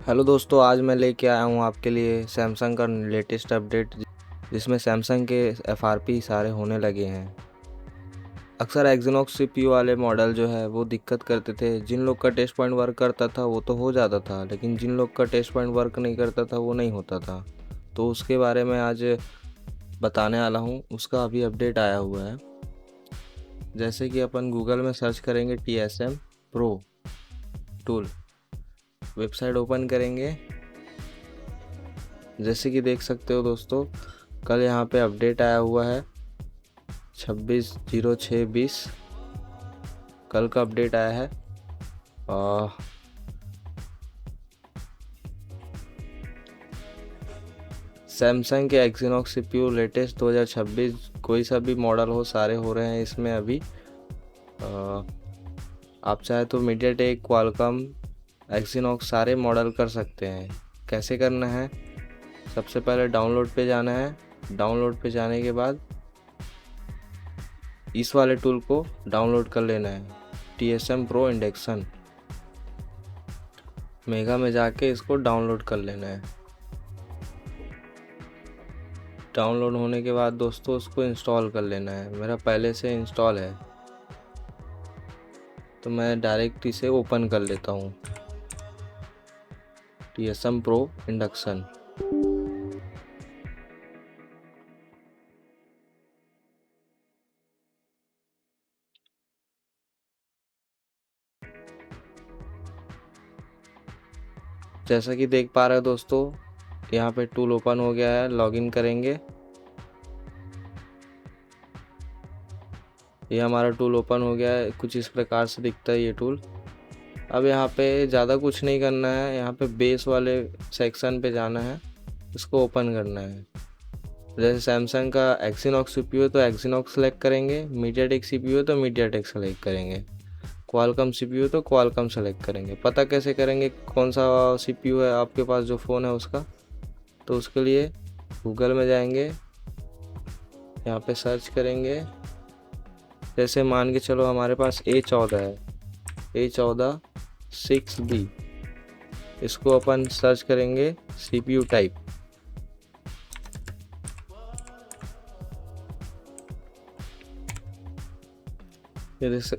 Hello दोस्तों, आज मैं लेके आया हूँ आपके लिए सैमसंग का लेटेस्ट अपडेट, जिसमें सैमसंग के एफआरपी सारे होने लगे हैं। अक्सर एक्जिनोक्स सीपीयू वाले मॉडल जो है वो दिक्कत करते थे। जिन लोग का टेस्ट पॉइंट वर्क करता था वो तो हो जाता था, लेकिन जिन लोग का टेस्ट पॉइंट वर्क नहीं करता था वो नहीं होता था। तो उसके बारे में आज बताने वाला हूँ। उसका अभी अपडेट आया हुआ है। जैसे कि अपन गूगल में सर्च करेंगे TSM Pro tool, website open करेंगे। जैसे कि देख सकते हो दोस्तों, कल यहाँ पे अपडेट आया हुआ है 26/06/20। कल का अपडेट आया है। सैमसंग के एक्जिनोक्स सीपीयू लेटेस्ट 2026, कोई सा भी मॉडल हो, सारे हो रहे हैं इसमें अभी। आप चाहे तो मीडियाटेक, क्वालकॉम, एक्जिनोक्स सारे मॉडल कर सकते हैं। कैसे करना है? सबसे पहले डाउनलोड पे जाना है। डाउनलोड पे जाने के बाद इस वाले टूल को डाउनलोड कर लेना है, TSM Pro इंडक्शन। मेगा में जाके इसको डाउनलोड कर लेना है। डाउनलोड होने के बाद दोस्तों उसको इंस्टॉल कर लेना है। मेरा पहले से इंस्टॉल है तो मैं डायरेक्ट इसे ओपन कर लेता हूँ, TSM Pro इंडक्शन। जैसा कि देख पा रहे हो दोस्तों, यहाँ पे टूल ओपन हो गया है। लॉगिन करेंगे। ये हमारा टूल ओपन हो गया है। कुछ इस प्रकार से दिखता है ये टूल। अब यहाँ पे ज़्यादा कुछ नहीं करना है। यहाँ पे बेस वाले सेक्शन पे जाना है, इसको ओपन करना है। जैसे सैमसंग का एक्सिनॉक्स सीपीयू है तो एक्सिनॉक्स सेलेक्ट करेंगे, मीडियाटेक सीपीयू है तो मीडियाटेक सेलेक्ट करेंगे, क्वालकॉम सीपीयू तो क्वालकॉम सेलेक्ट करेंगे। पता कैसे करेंगे कौन सा सीपीयू है आपके पास जो फ़ोन है उसका? तो उसके लिए गूगल में जाएंगे, यहाँ पे सर्च करेंगे। जैसे मान के चलो हमारे पास A14 है, A14 6B। इसको अपन सर्च करेंगे CPU टाइप।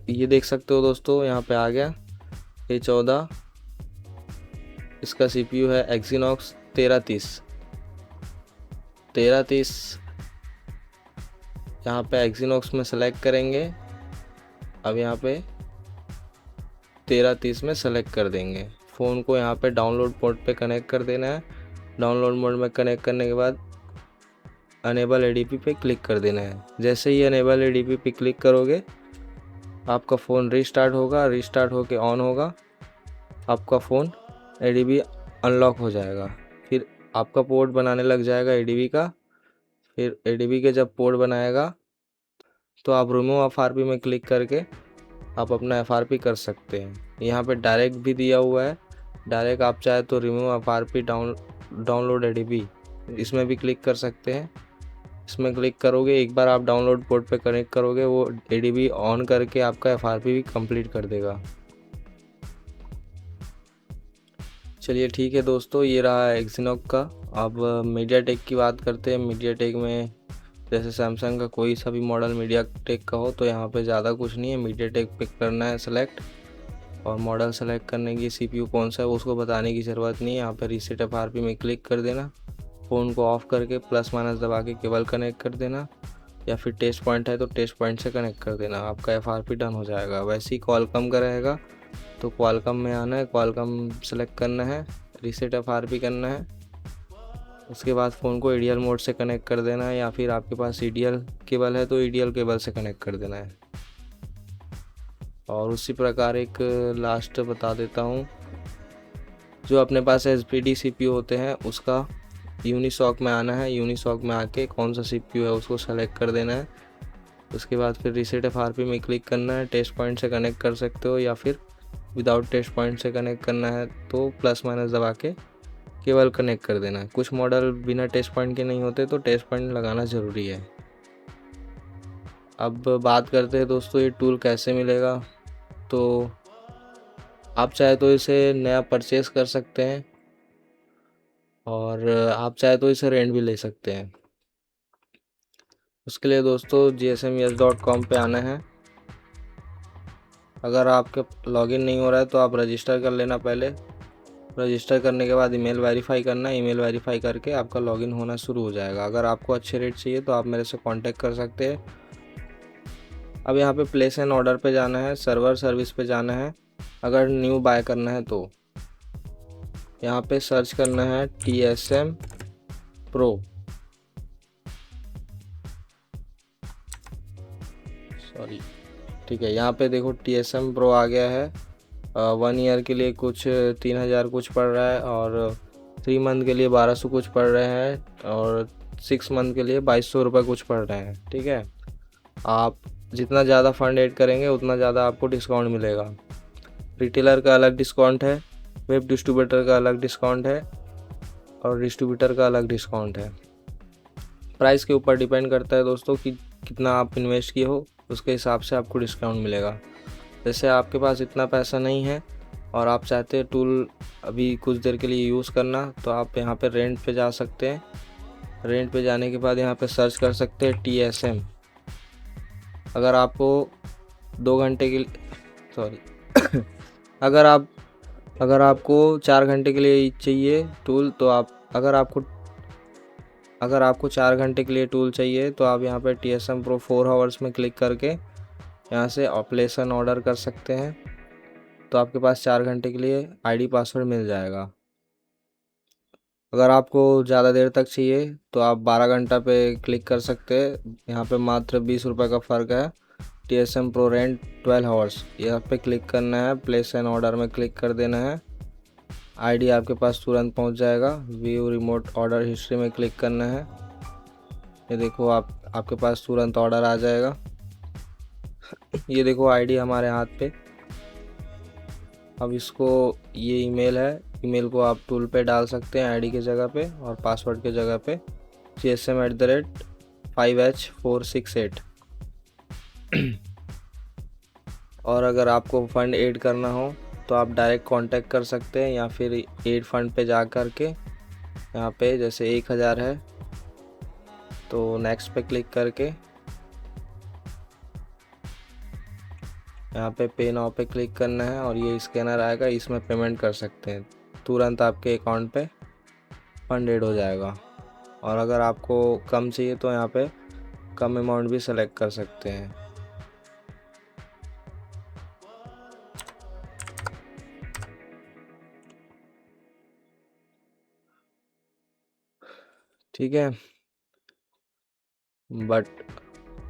ये देख सकते हो दोस्तों, यहाँ पे आ गया A14। इसका CPU है एक्सिनॉक्स 1330। यहाँ पे एक्सिनॉक्स में सेलेक्ट करेंगे। अब यहाँ पे 1330 में सेलेक्ट कर देंगे। फ़ोन को यहाँ पे डाउनलोड मोड पे कनेक्ट कर देना है। डाउनलोड मोड में कनेक्ट करने के बाद अनेबल एडीपी पे क्लिक कर देना है। जैसे ही अनेबल एडीपी पे क्लिक करोगे आपका फ़ोन रीस्टार्ट होगा। रीस्टार्ट होके ऑन होगा, आपका फ़ोन एडीबी अनलॉक हो जाएगा। फिर आपका पोर्ट बनाने लग जाएगा एडीबी का। फिर एडीबी के जब पोर्ट बनाएगा तो आप रिमूव एफआरपी में क्लिक करके आप अपना एफआरपी कर सकते हैं। यहाँ पे डायरेक्ट भी दिया हुआ है। डायरेक्ट आप चाहे तो रिमूव एफआरपी डाउनलोड एडीबी, इसमें भी क्लिक कर सकते हैं। इसमें क्लिक करोगे, एक बार आप डाउनलोड पोर्ट पे कनेक्ट करोगे, वो एडीबी ऑन करके आपका एफआरपी भी कंप्लीट कर देगा। चलिए ठीक है दोस्तों, ये रहा एक्सिनॉक्स का। अब मीडियाटेक की बात करते हैं। मीडियाटेक में जैसे सैमसंग का कोई सा भी मॉडल मीडियाटेक का हो तो यहाँ पे ज़्यादा कुछ नहीं है। मीडियाटेक पिक करना है सेलेक्ट, और मॉडल सेलेक्ट करने की CPU कौन सा है उसको बताने की ज़रूरत नहीं है। यहाँ पे रीसेट एफआरपी में क्लिक कर देना। फ़ोन को ऑफ करके प्लस माइनस दबा के केबल कनेक्ट कर देना, या फिर टेस्ट पॉइंट है तो टेस्ट पॉइंट से कनेक्ट कर देना। आपका एफआरपी डन हो जाएगा। वैसे ही क्वालकॉम का रहेगा तो क्वालकॉम में आना है, क्वालकॉम सेलेक्ट करना है, रीसेट एफआरपी करना है। उसके बाद फ़ोन को EDL मोड से कनेक्ट कर देना है, या फिर आपके पास EDL केबल है तो EDL केबल से कनेक्ट कर देना है। और उसी प्रकार एक लास्ट बता देता हूँ, जो अपने पास SPD CPU होते हैं उसका यूनिसॉक में आना है। यूनिसॉक में आके कौन सा CPU है उसको सेलेक्ट कर देना है। उसके बाद फिर रीसेट एफआरपी में क्लिक करना है। टेस्ट पॉइंट से कनेक्ट कर सकते हो, या फिर विदाउट टेस्ट पॉइंट से कनेक्ट करना है तो प्लस माइनस दबा के केवल कनेक्ट कर देना है। कुछ मॉडल बिना टेस्ट पॉइंट के नहीं होते तो टेस्ट पॉइंट लगाना ज़रूरी है। अब बात करते हैं दोस्तों ये टूल कैसे मिलेगा। तो आप चाहे तो इसे नया परचेस कर सकते हैं, और आप चाहे तो इसे रेंट भी ले सकते हैं। उसके लिए दोस्तों gsmes.com पे आना है। अगर आपके लॉगिन नहीं हो रहा है तो आप रजिस्टर कर लेना पहले। रजिस्टर करने के बाद ईमेल वेरीफाई करना, ईमेल वेरीफाई करके आपका लॉगिन होना शुरू हो जाएगा। अगर आपको अच्छे रेट चाहिए तो आप मेरे से कांटेक्ट कर सकते हैं। अब यहाँ पे प्लेस एन ऑर्डर पे जाना है, सर्वर सर्विस पे जाना है। अगर न्यू बाय करना है तो यहाँ पे सर्च करना है TSM Pro। सॉरी, ठीक है, यहाँ पे देखो TSM Pro आ गया है। 1 ईयर के लिए कुछ 3000 कुछ पड़ रहा है, और 3 मंथ के लिए 1200 कुछ पड़ रहे हैं, और 6 मंथ के लिए 2200 रुपये कुछ पड़ रहे हैं। ठीक है, आप जितना ज़्यादा फंड ऐड करेंगे उतना ज़्यादा आपको डिस्काउंट मिलेगा। रिटेलर का अलग डिस्काउंट है, वेब डिस्ट्रीब्यूटर का अलग डिस्काउंट है, और डिस्ट्रीब्यूटर का अलग डिस्काउंट है। प्राइस के ऊपर डिपेंड करता है दोस्तों कि कितना आप इन्वेस्ट किए हो, उसके हिसाब से आपको डिस्काउंट मिलेगा। जैसे आपके पास इतना पैसा नहीं है और आप चाहते हैं टूल अभी कुछ देर के लिए यूज़ करना, तो आप यहाँ पे रेंट पे जा सकते हैं। रेंट पे जाने के बाद यहाँ पे सर्च कर सकते हैं TSM। अगर आपको 2 घंटे के लिए सॉरी अगर आपको 4 घंटे के लिए चाहिए टूल, तो अगर आपको 4 घंटे के लिए टूल चाहिए तो आप यहाँ पे TSM Pro 4 आवर्स में क्लिक करके यहाँ से प्लेस एन ऑर्डर कर सकते हैं। तो आपके पास 4 घंटे के लिए ID पासवर्ड मिल जाएगा। अगर आपको ज़्यादा देर तक चाहिए तो आप 12 घंटा पे क्लिक कर सकते हैं। यहाँ पे मात्र 20 रुपये का फ़र्क है। TSM Pro रेंट 12 आवर्स, यहाँ पे क्लिक करना है, प्लेस एन ऑर्डर में क्लिक कर देना है। ID आपके पास तुरंत पहुँच जाएगा। व्यू रिमोट ऑर्डर हिस्ट्री में क्लिक करना है। ये देखो आपके पास तुरंत ऑर्डर आ जाएगा। ये देखो ID हमारे हाथ पे। अब ये ईमेल है, ईमेल को आप टूल पे डाल सकते हैं ID की जगह पे, और पासवर्ड की जगह पे GSM@5H468। और अगर आपको फ़ंड ऐड करना हो तो आप डायरेक्ट कांटेक्ट कर सकते हैं, या फिर ऐड फंड पे जा कर के यहाँ पे जैसे 1000 है तो नेक्स्ट पे क्लिक करके यहाँ पे पे नाउ पे क्लिक करना है, और ये स्कैनर आएगा, इसमें पेमेंट कर सकते हैं। तुरंत आपके अकाउंट पे फंड ऐड हो जाएगा। और अगर आपको कम चाहिए तो यहाँ पे कम अमाउंट भी सेलेक्ट कर सकते हैं। ठीक है, बट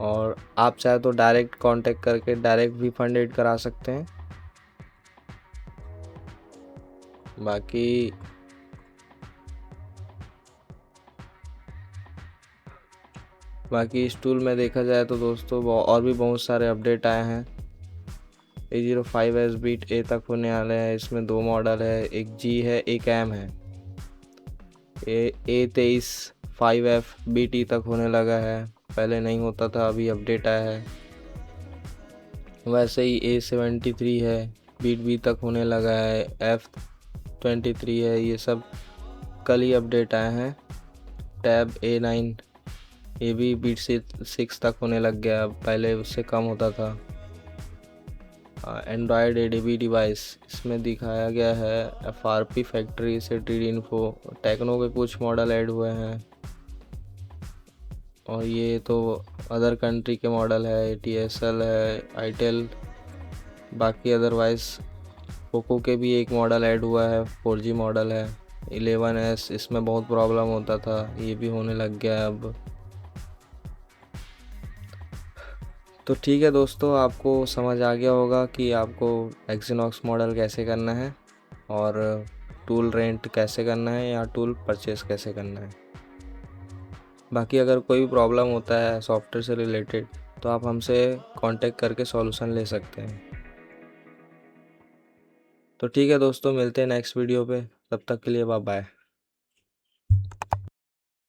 और आप चाहे तो डायरेक्ट कांटेक्ट करके डायरेक्ट भी फंड ऐड करा सकते हैं। बाकी इस टूल में देखा जाए तो दोस्तों और भी बहुत सारे अपडेट आए हैं। A05S बीट A तक होने वाले हैं। इसमें 2 मॉडल है, एक G है, एक M है। A23 5F BT तक होने लगा है, पहले नहीं होता था, अभी अपडेट आया है। वैसे ही A73 है, बीट B तक होने लगा है। F23 है, ये सब कल ही अपडेट आए हैं। टैब A9 ये भी बीट 6 तक होने लग गया, पहले उससे कम होता था। एंड्रॉयड ADB डिवाइस, इसमें दिखाया गया है FRP फैक्ट्री से TD इन्फो। टेक्नो के कुछ मॉडल ऐड हुए हैं, और ये तो अदर कंट्री के मॉडल है, TSL है, आईटेल। बाकी अदरवाइज पोको के भी एक मॉडल ऐड हुआ है, 4G मॉडल है 11S। इसमें बहुत प्रॉब्लम होता था, ये भी होने लग गया है अब। तो ठीक है दोस्तों, आपको समझ आ गया होगा कि आपको एक्सिनॉक्स मॉडल कैसे करना है, और टूल रेंट कैसे करना है, या टूल परचेस कैसे करना है। बाकी अगर कोई भी प्रॉब्लम होता है सॉफ्टवेयर से रिलेटेड तो आप हमसे कांटेक्ट करके सॉल्यूशन ले सकते हैं। तो ठीक है दोस्तों, मिलते हैं नेक्स्ट वीडियो पे, तब तक के लिए बाय बाय।